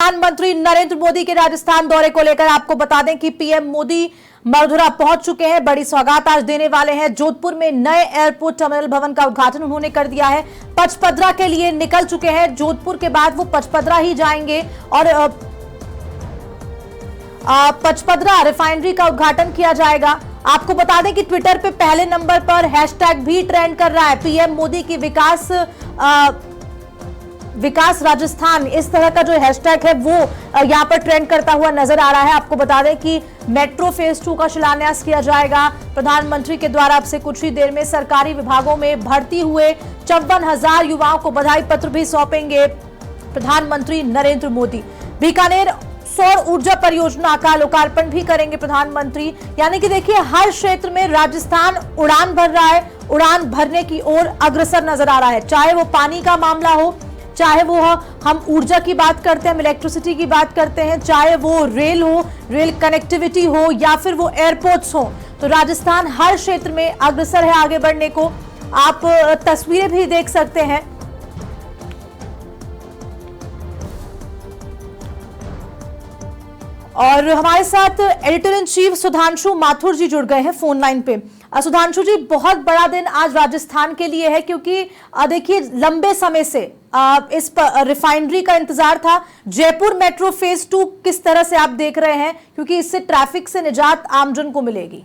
प्रधानमंत्री नरेंद्र मोदी के राजस्थान दौरे को लेकर आपको बता दें कि पीएम मोदी मरधुरा पहुंच चुके हैं। बड़ी सौगात आज देने वाले हैं। जोधपुर में नए एयरपोर्ट टर्मिनल भवन का उद्घाटन उन्होंने कर दिया है। पचपदरा के लिए निकल चुके हैं। जोधपुर के बाद वो पचपदरा ही जाएंगे और पचपदरा रिफाइनरी का उद्घाटन किया जाएगा। आपको बता दें कि ट्विटर पे पहले नंबर पर हैशटैग भी ट्रेंड कर रहा है। पीएम मोदी की विकास राजस्थान, इस तरह का जो हैशटैग है वो यहां पर ट्रेंड करता हुआ नजर आ रहा है। आपको बता दें कि मेट्रो फेज 2 का शिलान्यास किया जाएगा प्रधानमंत्री के द्वारा। अब से कुछ ही देर में सरकारी विभागों में भर्ती हुए 54,000 युवाओं को बधाई पत्र भी सौंपेंगे प्रधानमंत्री नरेंद्र मोदी। बीकानेर सौर ऊर्जा परियोजना का लोकार्पण भी करेंगे प्रधानमंत्री। यानी कि देखिए, हर क्षेत्र में राजस्थान उड़ान भर रहा है, उड़ान भरने की ओर अग्रसर नजर आ रहा है। चाहे वो पानी का मामला हो, चाहे वो हम ऊर्जा की बात करते हैं, हम इलेक्ट्रिसिटी की बात करते हैं, चाहे वो रेल हो, रेल कनेक्टिविटी हो, या फिर वो एयरपोर्ट्स हो, तो राजस्थान हर क्षेत्र में अग्रसर है आगे बढ़ने को। आप तस्वीरें भी देख सकते हैं। और हमारे साथ editor in chief Sudhanshu Mathur ji जुड़ गए हैं फोन लाइन पे। सुधांशु जी, बहुत बड़ा दिन आज राजस्थान के लिए है, क्योंकि देखिए, लंबे समय से इस रिफाइनरी का इंतजार था। जयपुर मेट्रो फेज 2 किस तरह से आप देख रहे हैं, क्योंकि इससे ट्रैफिक से निजात आमजन को मिलेगी?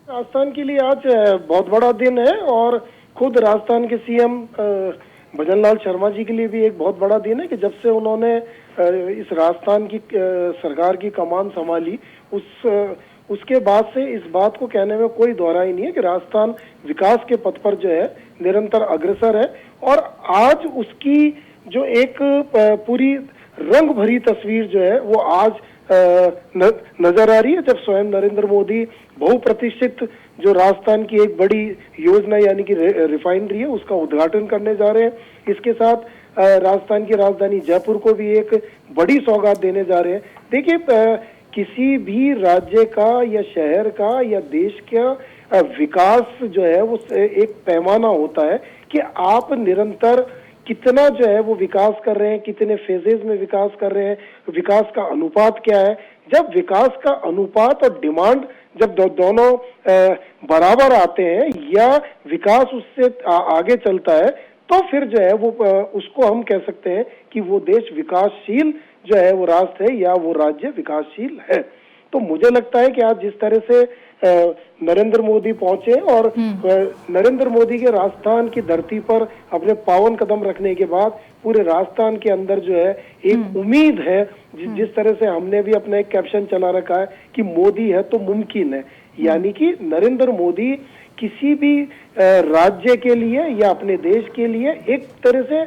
राजस्थान के लिए आज बहुत बड़ा दिन है और खुद राजस्थान के सीएम भजनलाल शर्मा जी के लिए भी एक बहुत बड़ा दिन है कि जब से उन्होंने इस राजस्थान की सरकार की कमान संभाली, उसके बाद से इस बात को कहने में कोई दोहरा ही नहीं है कि राजस्थान विकास के पथ पर जो है निरंतर अग्रसर है। और आज उसकी जो एक पूरी रंग भरी तस्वीर जो है वो आज नजर आ रही है, जब स्वयं नरेंद्र मोदी बहुप्रतीक्षित जो राजस्थान की एक बड़ी योजना यानी कि रिफाइनरी है उसका उद्घाटन करने जा रहे हैं। इसके साथ राजस्थान की राजधानी जयपुर को भी एक बड़ी सौगात देने जा रहे हैं। देखिए, किसी भी राज्य का या शहर का या देश का विकास जो है वो एक पैमाना होता है कि आप निरंतर कितना जो है वो विकास कर रहे हैं, कितने फेजेस में विकास कर रहे हैं, विकास का अनुपात क्या है। जब विकास का अनुपात और डिमांड जब दोनों बराबर आते हैं या विकास उससे आगे चलता है, तो फिर जो है वो उसको हम कह सकते हैं कि वो देश विकासशील जो है वो राष्ट्र है या वो राज्य विकासशील है। तो मुझे लगता है कि आज जिस तरह से नरेंद्र मोदी पहुंचे और नरेंद्र मोदी के राजस्थान की धरती पर अपने पावन कदम रखने के बाद पूरे राजस्थान के अंदर जो है एक उम्मीद है, जिस तरह से हमने भी अपना एक कैप्शन चला रखा है कि मोदी है तो मुमकिन है। यानी कि नरेंद्र मोदी किसी भी राज्य के लिए या अपने देश के लिए एक तरह से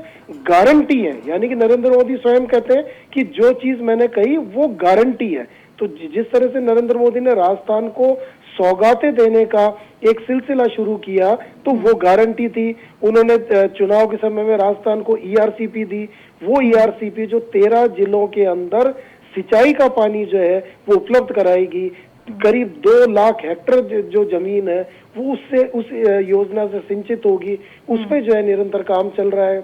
गारंटी है। यानी कि नरेंद्र मोदी स्वयं कहते हैं कि जो चीज मैंने कही वो गारंटी है। तो जिस तरह से नरेंद्र मोदी ने राजस्थान को सौगातें देने का एक सिलसिला शुरू किया, तो वो गारंटी थी। उन्होंने चुनाव के समय में राजस्थान को ईआरसीपी दी। वो ईआरसीपी जो 13 जिलों के अंदर सिंचाई का पानी जो है वो उपलब्ध कराएगी। करीब 2 लाख हेक्टेयर जो जमीन है वो उस योजना से सिंचित होगी। उस पे जो है निरंतर काम चल रहा है।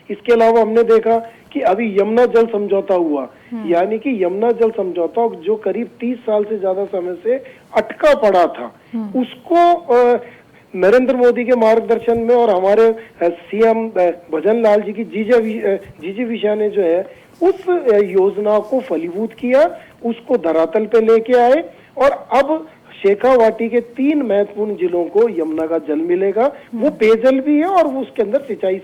इसके अलावा हमने देखा कि अभी यमुना जल समझौता हुआ, यानी कि यमुना जल समझौता जो करीब 30 साल से ज्यादा समय से अटका पड़ा था, उसको नरेंद्र मोदी के मार्गदर्शन में और हमारे सीएम भजनलाल जी की जीजे विशा ने जो है उस योजना को फलीभूत किया, उसको धरातल पे लेके आए और अब शेखावाटी के 3 महत्वपूर्ण जिलों को यमुना का जल मिलेगा। वो पेयजल भी है और वो उसके अंदर सिंचाई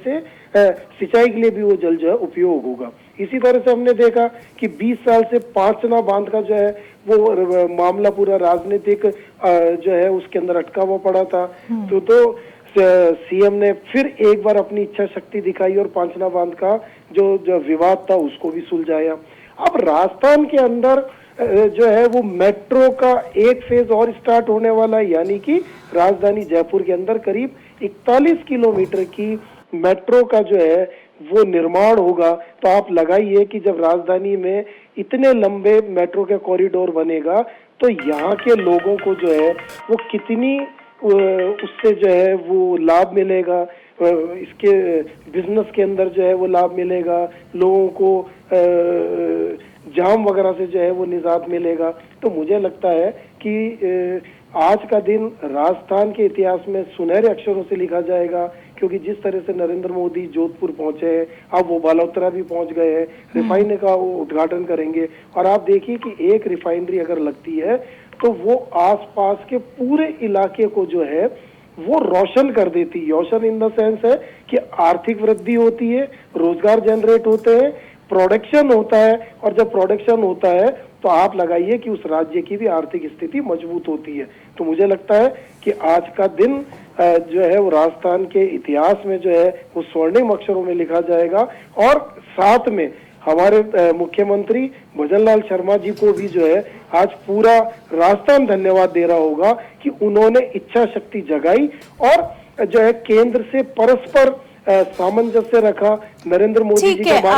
के लिए भी वो जल जो है उपयोग होगा। इसी तरह से हमने देखा कि 20 साल से पांचना बांध का जो है वो मामला पूरा राजनीतिक जो है उसके अंदर अटका हुआ पड़ा था। तो सीएम ने फिर एक बार अपनी इच्छा शक्ति दिखाई और पांचना बांध का जो विवाद था उसको भी सुलझाया। अब राजस्थान के अंदर जो है वो मेट्रो का एक फेज और स्टार्ट होने वाला है, यानी कि राजधानी जयपुर के अंदर करीब 41 किलोमीटर की मेट्रो का जो है वो निर्माण होगा। तो आप लगाइए कि जब राजधानी में इतने लंबे मेट्रो के कॉरिडोर बनेगा तो यहाँ के लोगों को जो है वो कितनी उससे जो है वो लाभ मिलेगा। इसके बिजनेस के अंदर जो है वो लाभ मिलेगा, लोगों को जाम वगैरह से जो है वो निजात मिलेगा। तो मुझे लगता है कि आज का दिन राजस्थान के इतिहास में सुनहरे अक्षरों से लिखा जाएगा, क्योंकि जिस तरह से नरेंद्र मोदी जोधपुर पहुंचे हैं, अब वो बालोतरा भी पहुंच गए हैं, रिफाइनरी का वो उद्घाटन करेंगे। और आप देखिए कि एक रिफाइनरी अगर लगती है तो वो आसपास के पूरे इलाके को जो है वो रोशन कर देती है। रोशन इन द सेंस है कि आर्थिक वृद्धि होती है, रोजगार जनरेट होते हैं, प्रोडक्शन होता है, और जब प्रोडक्शन होता है तो आप लगाइए कि उस राज्य की भी आर्थिक स्थिति मजबूत होती है। तो मुझे लगता है कि आज का दिन जो है वो राजस्थान के इतिहास में जो है वो स्वर्णिम अक्षरों में लिखा जाएगा। और साथ में हमारे मुख्यमंत्री भजनलाल शर्मा जी को भी जो है आज पूरा राजस्थान धन्यवाद दे रहा होगा कि उन्होंने इच्छा शक्ति जगाई और जो है केंद्र से परस्पर सामंजस्य रखा। नरेंद्र मोदी जी ठीक है। का